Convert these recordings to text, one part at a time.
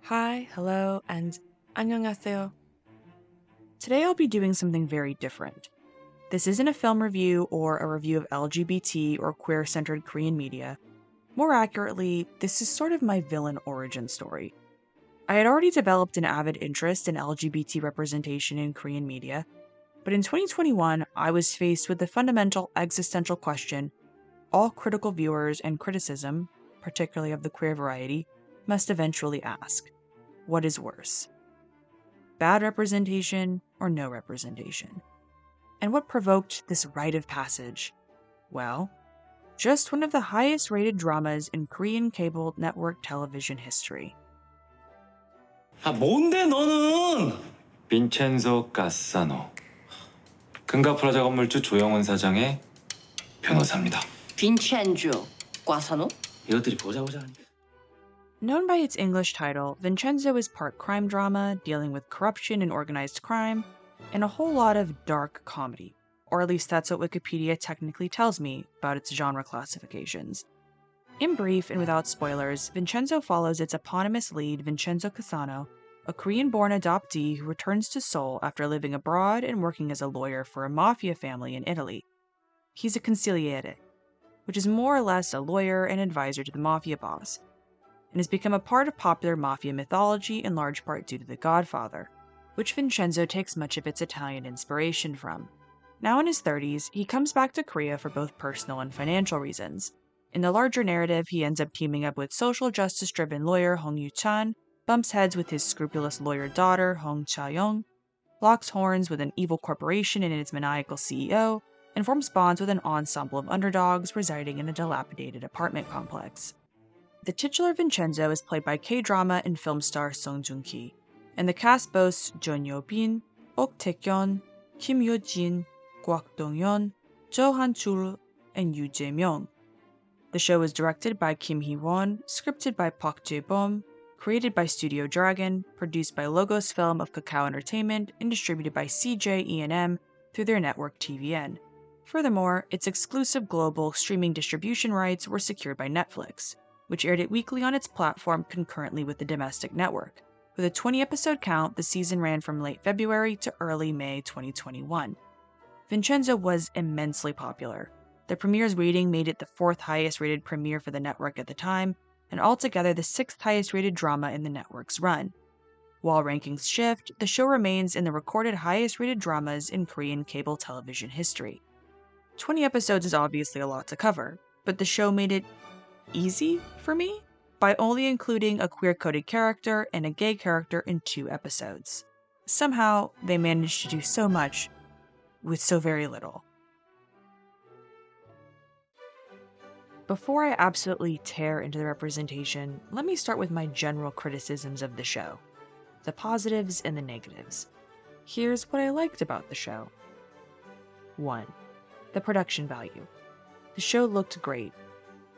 Hi, hello, and 안녕하세요. Today I'll be doing something very different. This isn't a film review or a review of LGBT or queer-centered Korean media. More accurately, this is sort of my villain origin story. I had already developed an avid interest in LGBT representation in Korean media, but in 2021 I was faced with the fundamental existential question all critical viewers and criticism, particularly of the queer variety, must eventually ask. What is worse? Bad representation or no representation? And what provoked this rite of passage? Well, just one of the highest rated dramas in Korean cable network television history. 뭔데 너는? 빈첸조 가사노 금가프라자 건물주 조영훈 사장의 변호사입니다. Vincenzo, Guasano? 이것들이 보자. Known by its English title, Vincenzo is part crime drama dealing with corruption and organized crime, and a whole lot of dark comedy, or at least that's what Wikipedia technically tells me about its genre classifications. In brief and without spoilers, Vincenzo follows its eponymous lead, Vincenzo Casano, a Korean-born adoptee who returns to Seoul after living abroad and working as a lawyer for a mafia family in Italy. He's a consigliere, which is more or less a lawyer and advisor to the mafia boss, and has become a part of popular mafia mythology in large part due to The Godfather, which Vincenzo takes much of its Italian inspiration from. Now in his 30s, he comes back to Korea for both personal and financial reasons. In the larger narrative, he ends up teaming up with social justice-driven lawyer Hong Yu-chan, bumps heads with his scrupulous lawyer daughter Hong Cha-young, locks horns with an evil corporation and its maniacal CEO, and forms bonds with an ensemble of underdogs residing in a dilapidated apartment complex. The titular Vincenzo is played by K-drama and film star Joong-ki, and the cast boasts Jeon Yo-bin, Ok Tae-kyun, Kim Yo-jin, Kwak Dong-yeon, Jo Han-chul, and Yoo Jae-myung. The show is directed by Kim Hee-won, scripted by Park Jae-bom, created by Studio Dragon, produced by Logos Film of Kakao Entertainment, and distributed by CJ through their network TVN. Furthermore, its exclusive global streaming distribution rights were secured by Netflix, which aired it weekly on its platform concurrently with the domestic network. With a 20-episode count, the season ran from late February to early May 2021. Vincenzo was immensely popular. The premiere's rating made it the 4th highest rated premiere for the network at the time, and altogether the 6th highest rated drama in the network's run. While rankings shift, the show remains in the recorded highest rated dramas in Korean cable television history. 20 episodes is obviously a lot to cover, but the show made it easy for me by only including a queer-coded character and a gay character in 2 episodes. Somehow, they managed to do so much with so very little. Before I absolutely tear into the representation, let me start with my general criticisms of the show. The positives and the negatives. Here's what I liked about the show. 1. The production value. The show looked great.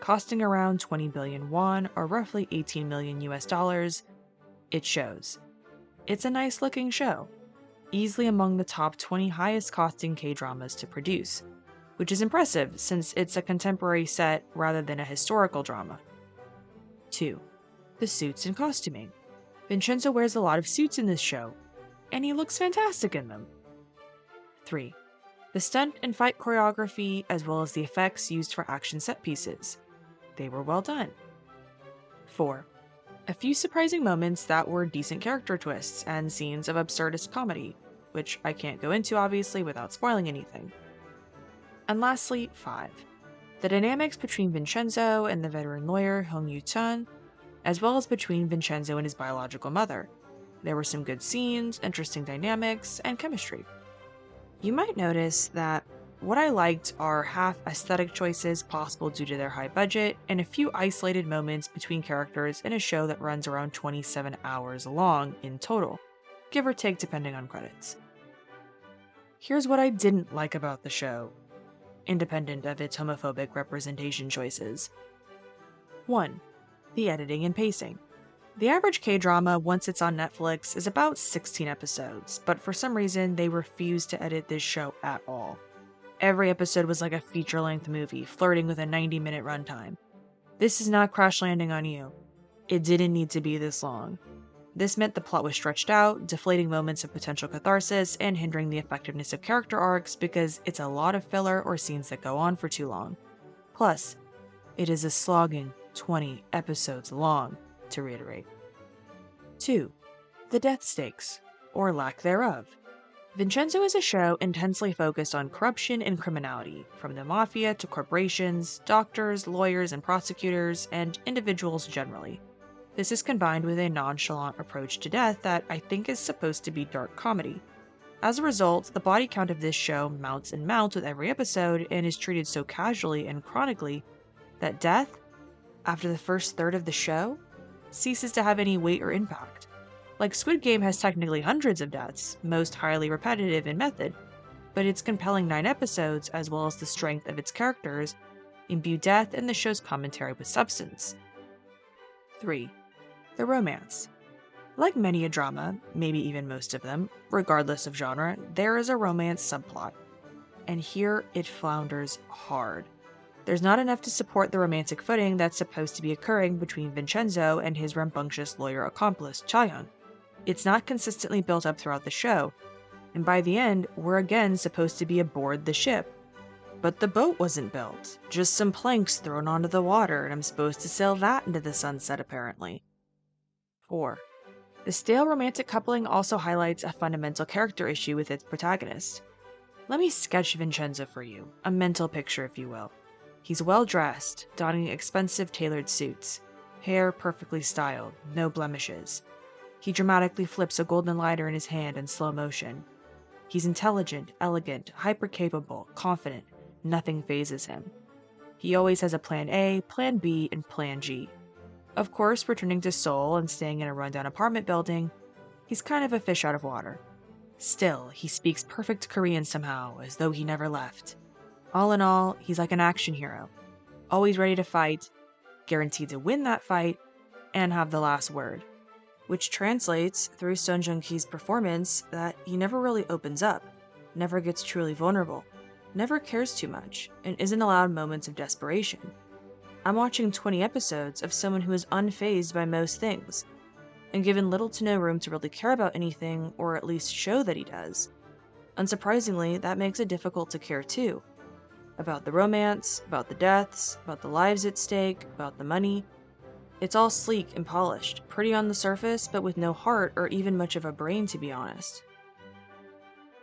Costing around 20 billion won, or roughly $18 million US, it shows. It's a nice looking show, easily among the top 20 highest costing K-dramas to produce, which is impressive since it's a contemporary set rather than a historical drama. 2. The suits and costuming. Vincenzo wears a lot of suits in this show, and he looks fantastic in them. 3. The stunt and fight choreography as well as the effects used for action set pieces. They were well done. 4. A few surprising moments that were decent character twists and scenes of absurdist comedy, which I can't go into obviously without spoiling anything. And lastly, 5. The dynamics between Vincenzo and the veteran lawyer Hong Yu-chan, as well as between Vincenzo and his biological mother. There were some good scenes, interesting dynamics, and chemistry. You might notice that what I liked are half aesthetic choices possible due to their high budget, and a few isolated moments between characters in a show that runs around 27 hours long in total, give or take depending on credits. Here's what I didn't like about the show, independent of its homophobic representation choices. 1. The editing and pacing. The average K-drama, once it's on Netflix, is about 16 episodes, but for some reason they refused to edit this show at all. Every episode was like a feature-length movie, flirting with a 90-minute runtime. This is not Crash Landing on You. It didn't need to be this long. This meant the plot was stretched out, deflating moments of potential catharsis and hindering the effectiveness of character arcs because it's a lot of filler or scenes that go on for too long. Plus, it is a slogging 20 episodes long, to reiterate. 2. The death stakes, or lack thereof. Vincenzo is a show intensely focused on corruption and criminality, from the mafia to corporations, doctors, lawyers, and prosecutors, and individuals generally. This is combined with a nonchalant approach to death that I think is supposed to be dark comedy. As a result, the body count of this show mounts and mounts with every episode and is treated so casually and chronically that death, after the first third of the show, ceases to have any weight or impact. Like Squid Game has technically hundreds of deaths, most highly repetitive in method, but its compelling 9 episodes, as well as the strength of its characters, imbue death and the show's commentary with substance. 3. The romance. Like many a drama, maybe even most of them, regardless of genre, there is a romance subplot. And here it flounders hard. There's not enough to support the romantic footing that's supposed to be occurring between Vincenzo and his rambunctious lawyer accomplice, Chaeyoung. It's not consistently built up throughout the show, and by the end, we're again supposed to be aboard the ship. But the boat wasn't built, just some planks thrown onto the water, and I'm supposed to sail that into the sunset apparently. 4. The stale romantic coupling also highlights a fundamental character issue with its protagonist. Let me sketch Vincenzo for you, a mental picture if you will. He's well dressed, donning expensive tailored suits, hair perfectly styled, no blemishes. He dramatically flips a golden lighter in his hand in slow motion. He's intelligent, elegant, hyper-capable, confident. Nothing phases him. He always has a plan A, plan B, and plan G. Of course, returning to Seoul and staying in a rundown apartment building, he's kind of a fish out of water. Still, he speaks perfect Korean somehow, as though he never left. All in all, he's like an action hero. Always ready to fight, guaranteed to win that fight, and have the last word. Which translates, through Son Joong-ki's performance, that he never really opens up, never gets truly vulnerable, never cares too much, and isn't allowed moments of desperation. I'm watching 20 episodes of someone who is unfazed by most things, and given little to no room to really care about anything, or at least show that he does. Unsurprisingly, that makes it difficult to care too. About the romance, about the deaths, about the lives at stake, about the money. It's all sleek and polished, pretty on the surface, but with no heart or even much of a brain to be honest.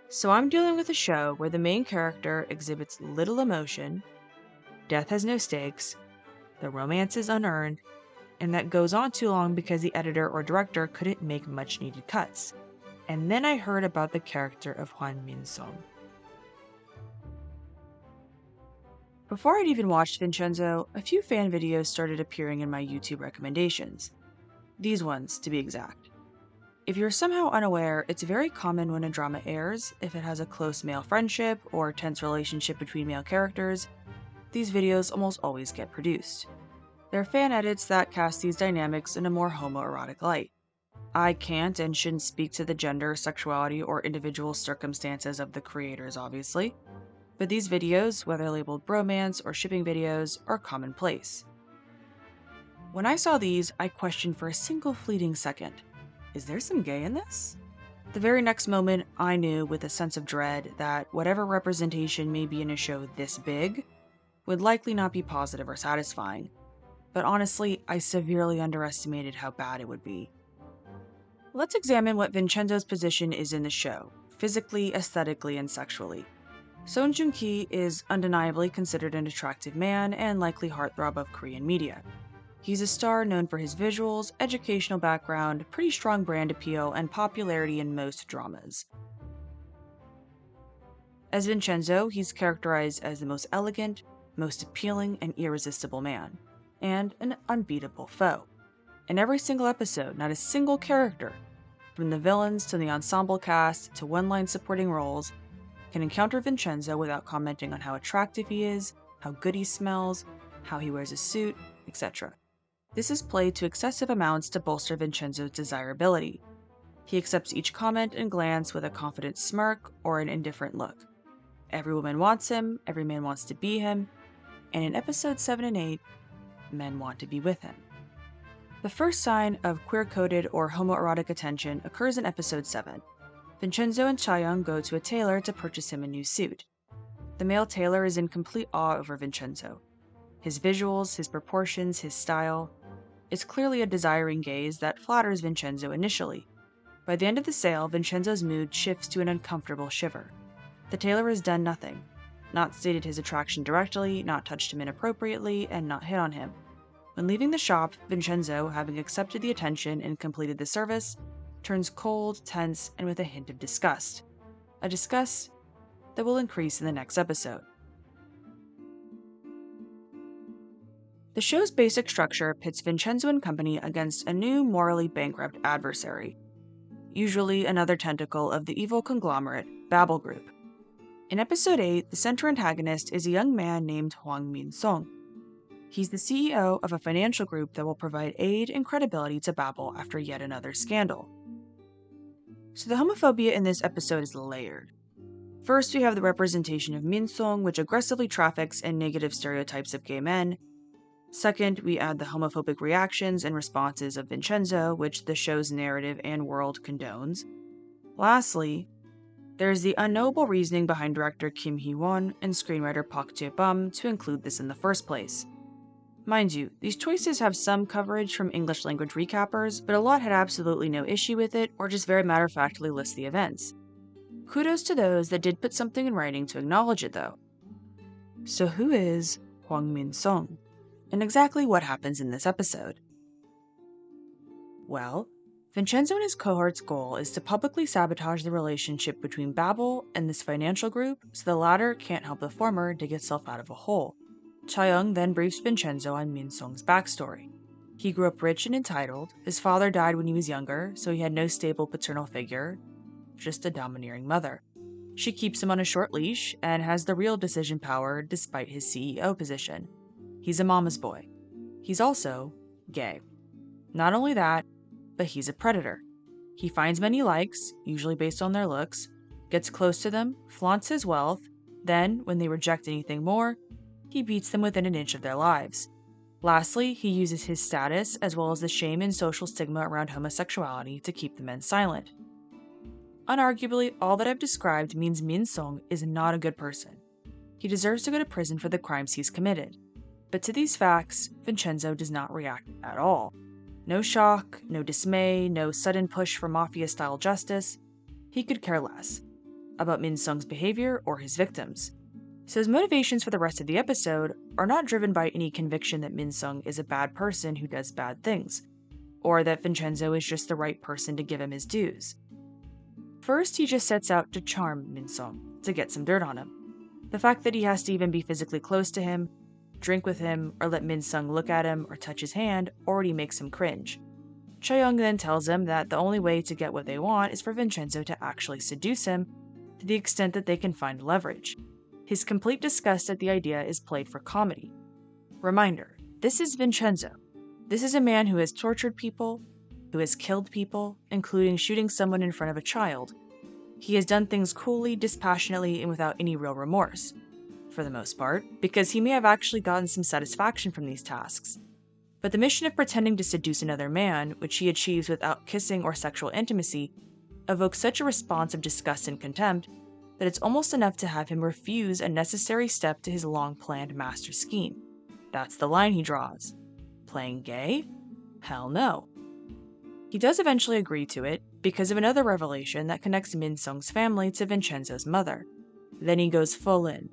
So I'm dealing with a show where the main character exhibits little emotion, death has no stakes, the romance is unearned, and that goes on too long because the editor or director couldn't make much needed cuts. And then I heard about the character of Hwan Min-sung. Before I'd even watched Vincenzo, a few fan videos started appearing in my YouTube recommendations. These ones, to be exact. If you're somehow unaware, it's very common when a drama airs, if it has a close male friendship or tense relationship between male characters, these videos almost always get produced. They're fan edits that cast these dynamics in a more homoerotic light. I can't and shouldn't speak to the gender, sexuality, or individual circumstances of the creators, obviously. But these videos, whether labeled bromance or shipping videos, are commonplace. When I saw these, I questioned for a single fleeting second, is there some gay in this? The very next moment, I knew with a sense of dread that whatever representation may be in a show this big would likely not be positive or satisfying. But honestly, I severely underestimated how bad it would be. Let's examine what Vincenzo's position is in the show, physically, aesthetically, and sexually. Son Joong-ki is undeniably considered an attractive man and likely heartthrob of Korean media. He's a star known for his visuals, educational background, pretty strong brand appeal, and popularity in most dramas. As Vincenzo, he's characterized as the most elegant, most appealing, and irresistible man, and an unbeatable foe. In every single episode, not a single character, from the villains to the ensemble cast to one-line supporting roles, can encounter Vincenzo without commenting on how attractive he is, how good he smells, how he wears a suit, etc. This is played to excessive amounts to bolster Vincenzo's desirability. He accepts each comment and glance with a confident smirk or an indifferent look. Every woman wants him, every man wants to be him, and in episodes 7 and 8, men want to be with him. The first sign of queer-coded or homoerotic attention occurs in episode 7. Vincenzo and Chaeyoung go to a tailor to purchase him a new suit. The male tailor is in complete awe over Vincenzo. His visuals, his proportions, his style. It's clearly a desiring gaze that flatters Vincenzo initially. By the end of the sale, Vincenzo's mood shifts to an uncomfortable shiver. The tailor has done nothing. Not stated his attraction directly, not touched him inappropriately, and not hit on him. When leaving the shop, Vincenzo, having accepted the attention and completed the service, turns cold, tense, and with a hint of disgust. A disgust that will increase in the next episode. The show's basic structure pits Vincenzo and company against a new morally bankrupt adversary, usually another tentacle of the evil conglomerate, Babel Group. In episode 8, the center antagonist is a young man named Hwang Min-sung. He's the CEO of a financial group that will provide aid and credibility to Babel after yet another scandal. So the homophobia in this episode is layered. First, we have the representation of Min-sung, which aggressively traffics in negative stereotypes of gay men. Second, we add the homophobic reactions and responses of Vincenzo, which the show's narrative and world condones. Lastly, there's the unknowable reasoning behind director Kim Hee-won and screenwriter Park Jae-bum to include this in the first place. Mind you, these choices have some coverage from English language recappers, but a lot had absolutely no issue with it or just very matter-of-factly list the events. Kudos to those that did put something in writing to acknowledge it, though. So who is Hwang Min-sung? And exactly what happens in this episode? Well, Vincenzo and his cohort's goal is to publicly sabotage the relationship between Babel and this financial group so the latter can't help the former dig itself out of a hole. Chaeyoung then briefs Vincenzo on Min-sung's backstory. He grew up rich and entitled. His father died when he was younger, so he had no stable paternal figure, just a domineering mother. She keeps him on a short leash and has the real decision power despite his CEO position. He's a mama's boy. He's also gay. Not only that, but he's a predator. He finds men he likes, usually based on their looks, gets close to them, flaunts his wealth, then, when they reject anything more, he beats them within an inch of their lives. Lastly, he uses his status as well as the shame and social stigma around homosexuality to keep the men silent. Unarguably, all that I've described means Min-sung is not a good person. He deserves to go to prison for the crimes he's committed. But to these facts, Vincenzo does not react at all. No shock, no dismay, no sudden push for mafia-style justice. He could care less about Min-sung's behavior or his victims. So his motivations for the rest of the episode are not driven by any conviction that Min-sung is a bad person who does bad things, or that Vincenzo is just the right person to give him his dues. First, he just sets out to charm Min-sung, to get some dirt on him. The fact that he has to even be physically close to him, drink with him, or let Min-sung look at him or touch his hand already makes him cringe. Chaeyoung then tells him that the only way to get what they want is for Vincenzo to actually seduce him, to the extent that they can find leverage. His complete disgust at the idea is played for comedy. Reminder, this is Vincenzo. This is a man who has tortured people, who has killed people, including shooting someone in front of a child. He has done things coolly, dispassionately, and without any real remorse. For the most part, because he may have actually gotten some satisfaction from these tasks. But the mission of pretending to seduce another man, which he achieves without kissing or sexual intimacy, evokes such a response of disgust and contempt that it's almost enough to have him refuse a necessary step to his long-planned master scheme. That's the line he draws. Playing gay? Hell no. He does eventually agree to it because of another revelation that connects Min-sung's family to Vincenzo's mother. Then he goes full in.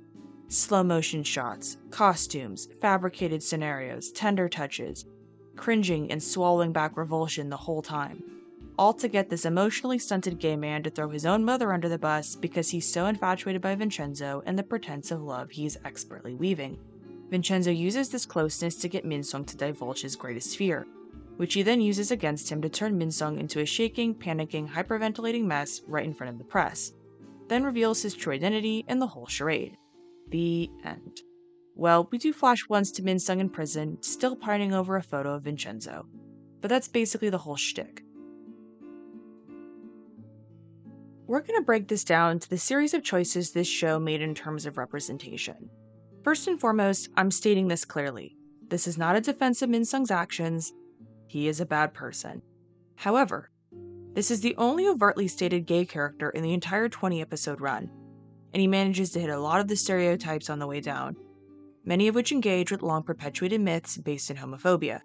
Slow-motion shots, costumes, fabricated scenarios, tender touches, cringing and swallowing back revulsion the whole time. All to get this emotionally stunted gay man to throw his own mother under the bus because he's so infatuated by Vincenzo and the pretense of love he is expertly weaving. Vincenzo uses this closeness to get Min-sung to divulge his greatest fear, which he then uses against him to turn Min-sung into a shaking, panicking, hyperventilating mess right in front of the press, then reveals his true identity and the whole charade. The end. Well, we do flash once to Min-sung in prison, still pining over a photo of Vincenzo. But that's basically the whole shtick. We're going to break this down to the series of choices this show made in terms of representation. First and foremost, I'm stating this clearly. This is not a defense of Min-sung's actions. he is a bad person. However, this is the only overtly stated gay character in the entire 20-episode run, and he manages to hit a lot of the stereotypes on the way down, many of which engage with long-perpetuated myths based in homophobia.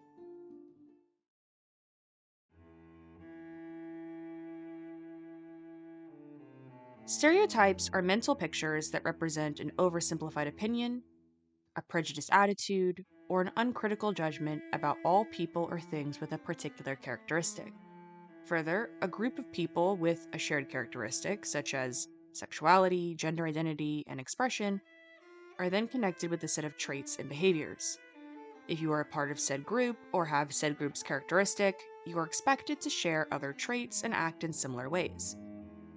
Stereotypes are mental pictures that represent an oversimplified opinion, a prejudiced attitude, or an uncritical judgment about all people or things with a particular characteristic. Further, a group of people with a shared characteristic, such as sexuality, gender identity, and expression, are then connected with a set of traits and behaviors. If you are a part of said group or have said group's characteristic, you are expected to share other traits and act in similar ways.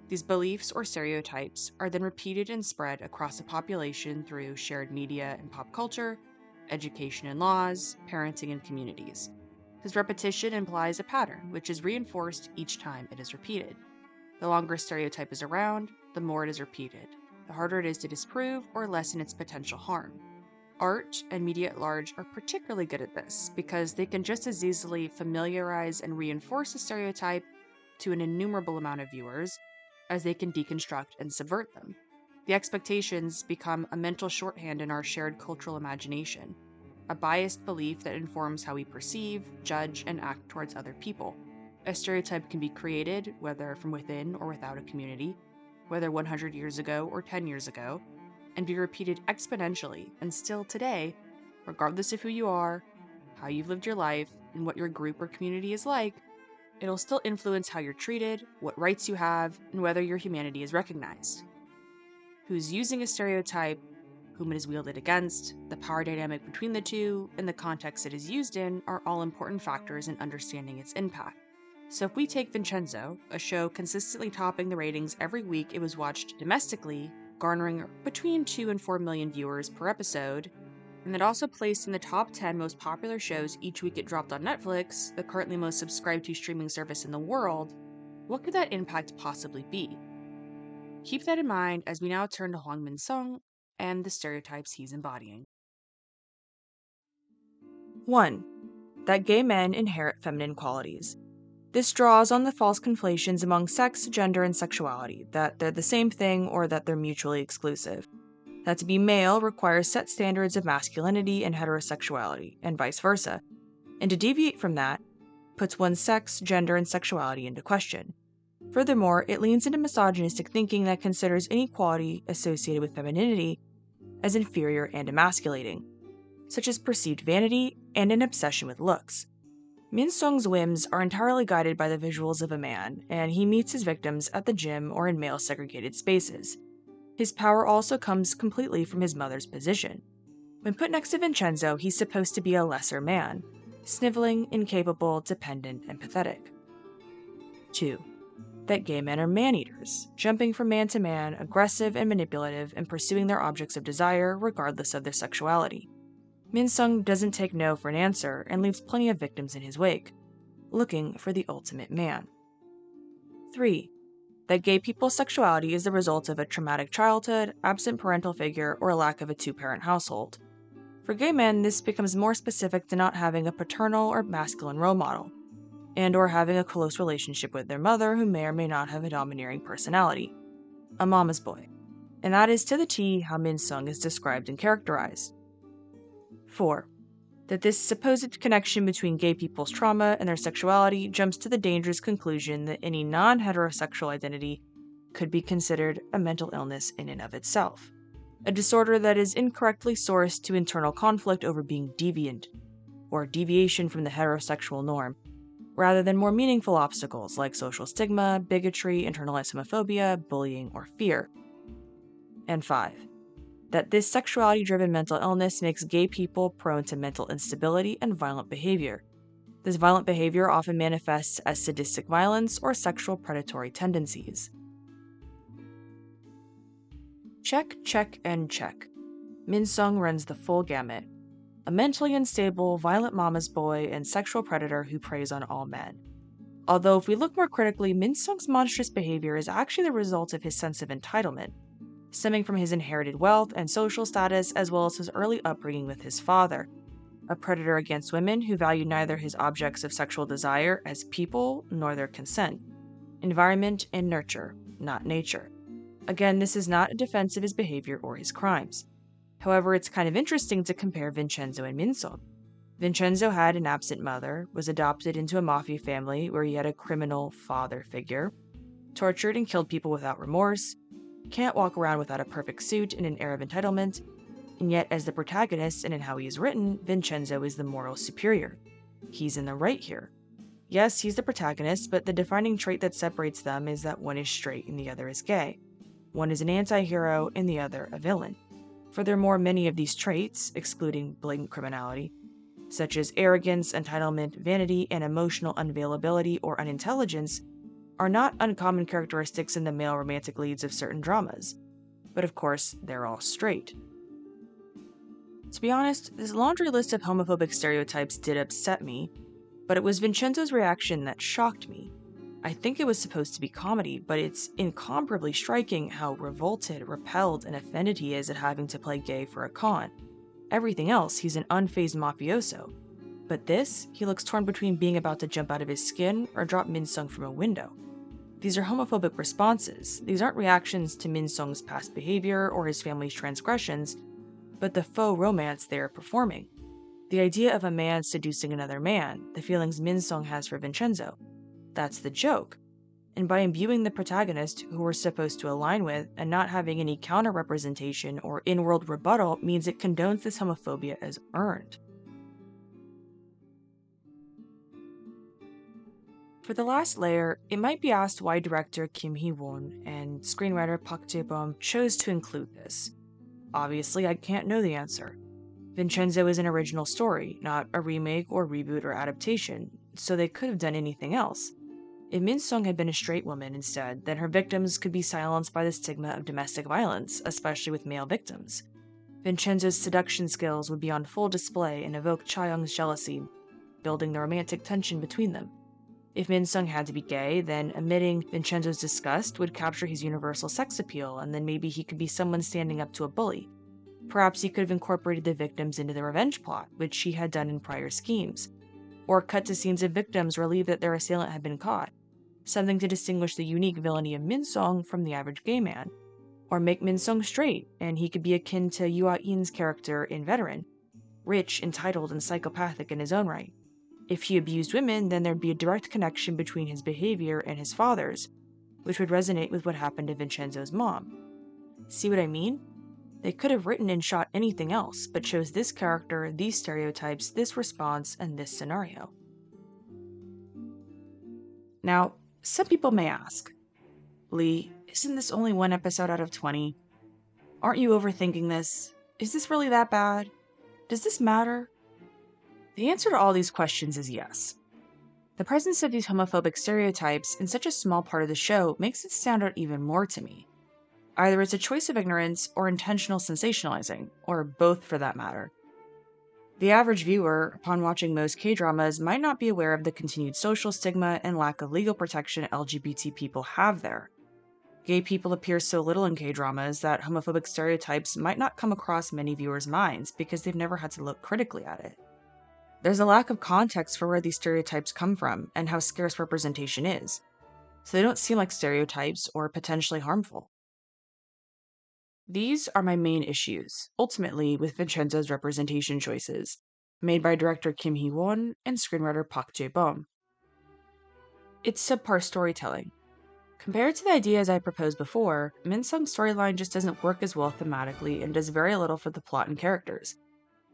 These beliefs or stereotypes are then repeated and spread across a population through shared media and pop culture, education and laws, parenting and communities. This repetition implies a pattern, which is reinforced each time it is repeated. The longer a stereotype is around, the more it is repeated, the harder it is to disprove or lessen its potential harm. Art and media at large are particularly good at this because they can just as easily familiarize and reinforce a stereotype to an innumerable amount of viewers as they can deconstruct and subvert them. The expectations become a mental shorthand in our shared cultural imagination, a biased belief that informs how we perceive, judge, and act towards other people. A stereotype can be created, whether from within or without a community, whether 100 years ago or 10 years ago, and be repeated exponentially and still today, regardless of who you are, how you've lived your life, and what your group or community is like. It'll still influence how you're treated, what rights you have, and whether your humanity is recognized. Who's using a stereotype, whom it is wielded against, the power dynamic between the two, and the context it is used in are all important factors in understanding its impact. So if we take Vincenzo, a show consistently topping the ratings every week it was watched domestically, garnering between 2 and 4 million viewers per episode, and that also placed in the top 10 most popular shows each week it dropped on Netflix, the currently most subscribed to streaming service in the world, what could that impact possibly be? Keep that in mind as we now turn to Hwang Min-sung and the stereotypes he's embodying. 1. That gay men inherit feminine qualities. This draws on the false conflations among sex, gender, and sexuality, that they're the same thing or that they're mutually exclusive. That to be male requires set standards of masculinity and heterosexuality, and vice versa, and to deviate from that puts one's sex, gender, and sexuality into question. Furthermore, it leans into misogynistic thinking that considers any quality associated with femininity as inferior and emasculating, such as perceived vanity and an obsession with looks. Min-sung's whims are entirely guided by the visuals of a man, and he meets his victims at the gym or in male-segregated spaces. His power also comes completely from his mother's position. When put next to Vincenzo, he's supposed to be a lesser man, sniveling, incapable, dependent, and pathetic. 2. That gay men are man-eaters, jumping from man to man, aggressive and manipulative, and pursuing their objects of desire regardless of their sexuality. Min-sung doesn't take no for an answer and leaves plenty of victims in his wake, looking for the ultimate man. 3. That gay people's sexuality is the result of a traumatic childhood, absent parental figure, or a lack of a two-parent household. For gay men, this becomes more specific to not having a paternal or masculine role model, and or having a close relationship with their mother who may or may not have a domineering personality. A mama's boy. And that is to the T how Min-sung is described and characterized. 4. That this supposed connection between gay people's trauma and their sexuality jumps to the dangerous conclusion that any non-heterosexual identity could be considered a mental illness in and of itself, a disorder that is incorrectly sourced to internal conflict over being deviant, or deviation from the heterosexual norm, rather than more meaningful obstacles like social stigma, bigotry, internalized homophobia, bullying, or fear. And 5. That this sexuality-driven mental illness makes gay people prone to mental instability and violent behavior. This violent behavior often manifests as sadistic violence or sexual predatory tendencies. Check, check, and check. Min-sung runs the full gamut. A mentally unstable, violent mama's boy and sexual predator who preys on all men. Although if we look more critically, Min-sung's monstrous behavior is actually the result of his sense of entitlement, stemming from his inherited wealth and social status as well as his early upbringing with his father. a predator against women who value neither his objects of sexual desire as people nor their consent. Environment and nurture, not nature. Again, this is not a defense of his behavior or his crimes. However, it's kind of interesting to compare Vincenzo and Min-sung. Vincenzo had an absent mother, was adopted into a mafia family where he had a criminal father figure, tortured and killed people without remorse, can't walk around without a perfect suit and an air of entitlement, and yet as the protagonist and in how he is written, Vincenzo is the moral superior. He's in the right here. Yes, he's the protagonist, but the defining trait that separates them is that one is straight and the other is gay. One is an anti-hero and the other a villain. Furthermore, many of these traits, excluding blatant criminality, such as arrogance, entitlement, vanity, and emotional unavailability or unintelligence, are not uncommon characteristics in the male romantic leads of certain dramas. But of course, they're all straight. To be honest, this laundry list of homophobic stereotypes did upset me, but it was Vincenzo's reaction that shocked me. I think it was supposed to be comedy, but it's incomparably striking how revolted, repelled, and offended he is at having to play gay for a con. Everything else, he's an unfazed mafioso. But this, he looks torn between being about to jump out of his skin or drop Min-sung from a window. These are homophobic responses. These aren't reactions to Min-sung's past behavior or his family's transgressions, but the faux romance they are performing. The idea of a man seducing another man, the feelings Min-sung has for Vincenzo. That's the joke. And by imbuing the protagonist, who we're supposed to align with, and not having any counter-representation or in-world rebuttal means it condones this homophobia as earned. For the last layer, it might be asked why director Kim Hee-won and screenwriter Park Jae-bum chose to include this. Obviously, I can't know the answer. Vincenzo is an original story, not a remake or reboot or adaptation, so they could have done anything else. If Min-sung had been a straight woman instead, then her victims could be silenced by the stigma of domestic violence, especially with male victims. Vincenzo's seduction skills would be on full display and evoke Cha-young's jealousy, building the romantic tension between them. If Min-sung had to be gay, then omitting Vincenzo's disgust would capture his universal sex appeal, and then maybe he could be someone standing up to a bully. Perhaps he could have incorporated the victims into the revenge plot, which he had done in prior schemes. Or cut to scenes of victims relieved that their assailant had been caught, something to distinguish the unique villainy of Min-sung from the average gay man. Or make Min-sung straight, and he could be akin to Yoo Ah-in's character in Veteran, rich, entitled, and psychopathic in his own right. If he abused women, then there'd be a direct connection between his behavior and his father's, which would resonate with what happened to Vincenzo's mom. See what I mean? They could have written and shot anything else, but chose this character, these stereotypes, this response, and this scenario. Now, some people may ask, Lee, isn't this only one episode out of 20? Aren't you overthinking this? Is this really that bad? Does this matter? The answer to all these questions is yes. The presence of these homophobic stereotypes in such a small part of the show makes it stand out even more to me. Either it's a choice of ignorance or intentional sensationalizing, or both for that matter. The average viewer, upon watching most K-dramas, might not be aware of the continued social stigma and lack of legal protection LGBT people have there. Gay people appear so little in K-dramas that homophobic stereotypes might not come across many viewers' minds because they've never had to look critically at it. There's a lack of context for where these stereotypes come from and how scarce representation is, so they don't seem like stereotypes or potentially harmful. These are my main issues, ultimately, with Vincenzo's representation choices, made by director Kim Hee-won and screenwriter Park Jae-bum. It's subpar storytelling. Compared to the ideas I proposed before, Min-sung's storyline just doesn't work as well thematically and does very little for the plot and characters.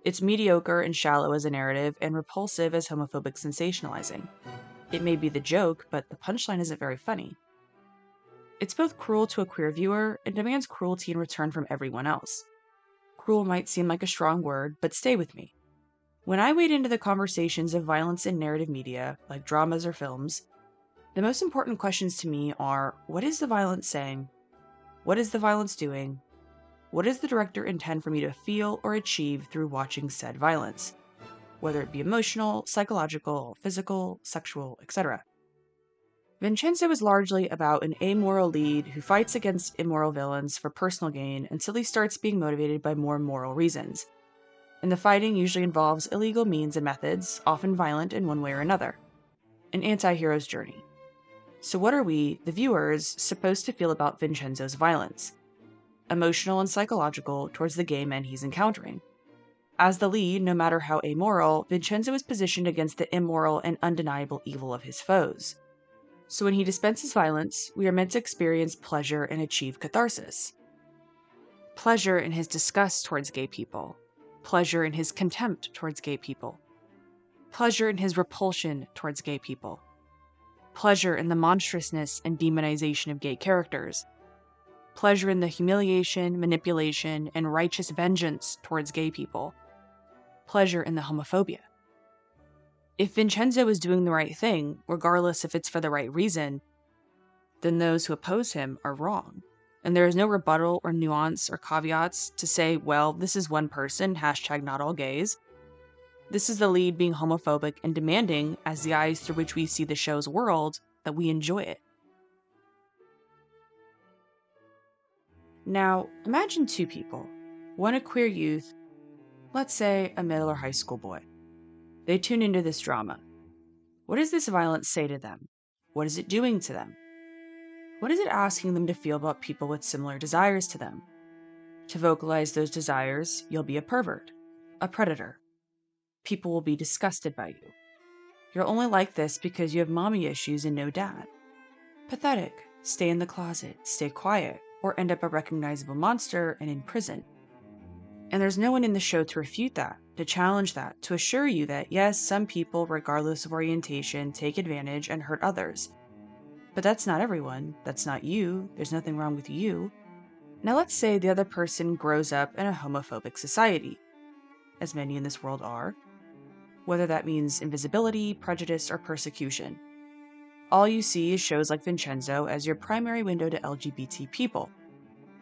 It's mediocre and shallow as a narrative and repulsive as homophobic sensationalizing. It may be the joke, but the punchline isn't very funny. It's both cruel to a queer viewer and demands cruelty in return from everyone else. Cruel might seem like a strong word, but stay with me. When I wade into the conversations of violence in narrative media, like dramas or films, the most important questions to me are, what is the violence saying? What is the violence doing? What does the director intend for me to feel or achieve through watching said violence? Whether it be emotional, psychological, physical, sexual, etc. Vincenzo is largely about an amoral lead who fights against immoral villains for personal gain until he starts being motivated by more moral reasons. and the fighting usually involves illegal means and methods, often violent in one way or another. An anti-hero's journey. So what are we, the viewers, supposed to feel about Vincenzo's violence? Emotional and psychological towards the gay men he's encountering. As the lead, no matter how amoral, Vincenzo is positioned against the immoral and undeniable evil of his foes. So when he dispenses violence, we are meant to experience pleasure and achieve catharsis. Pleasure in his disgust towards gay people. Pleasure in his contempt towards gay people. Pleasure in his repulsion towards gay people. Pleasure in the monstrousness and demonization of gay characters. Pleasure in the humiliation, manipulation, and righteous vengeance towards gay people. Pleasure in the homophobia. If Vincenzo is doing the right thing, regardless if it's for the right reason, then those who oppose him are wrong. And there is no rebuttal or nuance or caveats to say, well, this is one person, #not all gays. This is the lead being homophobic and demanding, as the eyes through which we see the show's world, that we enjoy it. Now, imagine two people. One a queer youth, let's say a middle or high school boy. They tune into this drama. What does this violence say to them? What is it doing to them? What is it asking them to feel about people with similar desires to them? To vocalize those desires, you'll be a pervert, a predator. People will be disgusted by you. You're only like this because you have mommy issues and no dad. Pathetic, stay in the closet, stay quiet, or end up a recognizable monster and in prison. And there's no one in the show to refute that, to challenge that, to assure you that yes, some people, regardless of orientation, take advantage and hurt others. But that's not everyone, that's not you, there's nothing wrong with you. Now let's say the other person grows up in a homophobic society, as many in this world are, whether that means invisibility, prejudice, or persecution. All you see is shows like Vincenzo as your primary window to LGBT people.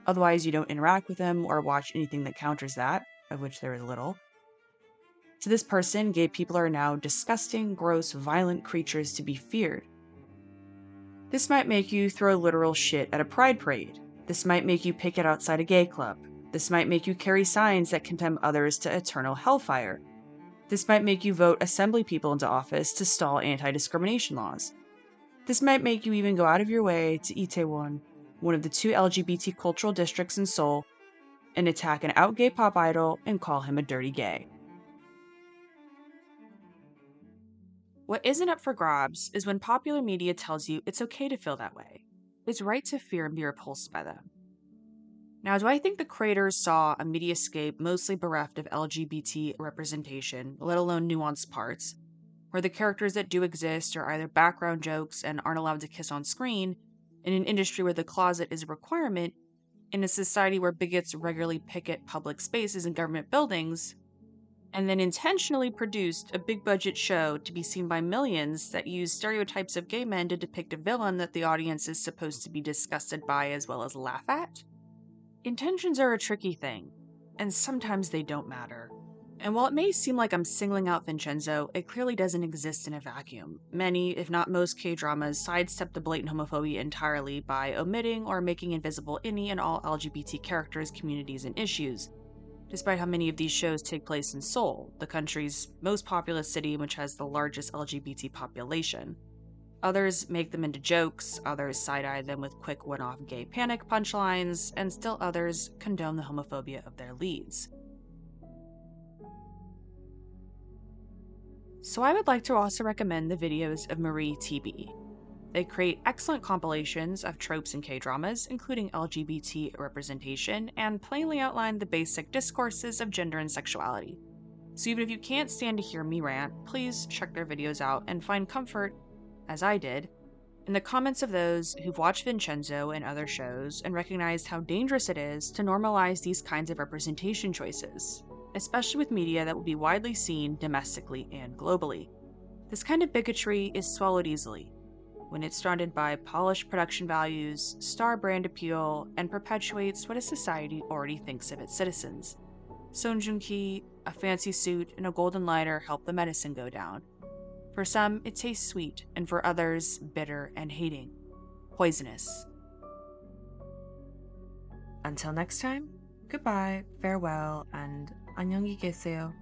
Otherwise, you don't interact with them or watch anything that counters that, of which there is little. To this person, gay people are now disgusting, gross, violent creatures to be feared. This might make you throw literal shit at a pride parade. This might make you picket outside a gay club. This might make you carry signs that condemn others to eternal hellfire. This might make you vote assembly people into office to stall anti-discrimination laws. This might make you even go out of your way to Itaewon, one of the 2 LGBT cultural districts in Seoul, and attack an out gay pop idol and call him a dirty gay. What isn't up for grabs is when popular media tells you it's okay to feel that way. It's right to fear and be repulsed by them. Now, do I think the creators saw a mediascape mostly bereft of LGBT representation, let alone nuanced parts, where the characters that do exist are either background jokes and aren't allowed to kiss on screen, in an industry where the closet is a requirement, in a society where bigots regularly picket public spaces and government buildings, and then intentionally produced a big-budget show to be seen by millions that use stereotypes of gay men to depict a villain that the audience is supposed to be disgusted by as well as laugh at? Intentions are a tricky thing, and sometimes they don't matter. And while it may seem like I'm singling out Vincenzo, it clearly doesn't exist in a vacuum. Many, if not most, K-dramas sidestep the blatant homophobia entirely by omitting or making invisible any and all LGBT characters, communities, and issues, despite how many of these shows take place in Seoul, the country's most populous city which has the largest LGBT population. Others make them into jokes, others side-eye them with quick one-off gay panic punchlines, and still others condone the homophobia of their leads. So I would like to also recommend the videos of Marie TB. They create excellent compilations of tropes in K-dramas, including LGBT representation, and plainly outline the basic discourses of gender and sexuality. So even if you can't stand to hear me rant, please check their videos out and find comfort, as I did, in the comments of those who've watched Vincenzo and other shows and recognized how dangerous it is to normalize these kinds of representation choices, especially with media that will be widely seen domestically and globally. This kind of bigotry is swallowed easily when it's surrounded by polished production values, star brand appeal, and perpetuates what a society already thinks of its citizens. So Joong-ki, a fancy suit, and a golden lighter help the medicine go down. For some, it tastes sweet, and for others, bitter and hating. Poisonous. Until next time, goodbye, farewell, and 안녕히 계세요.